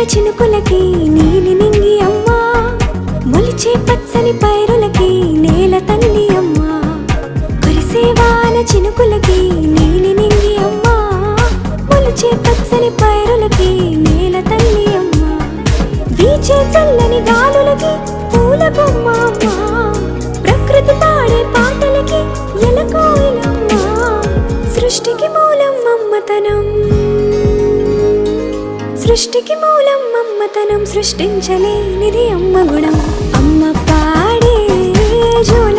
చినుకులకి నీలి నింగి అమ్మా, మొలిచే పచ్చని పైరులకి నేల తల్లి అమ్మా. కురిసేవాన చినుకులకి నీలి నింగి అమ్మా, మొలిచే పచ్చని పైరులకి నేల తల్లి అమ్మా. వీచే చల్లని గాలులకి పూల బొమ్మ అమ్మా, ప్రకృతి పాడే పాటలకి ఎలకోయిలమ్మా. సృష్టికి మూలం మమ్మతనం, సృష్టికి మూలం మమ్మతనం, సృష్టించలేనిది అమ్మ గుణం. అమ్మ పాడే జోల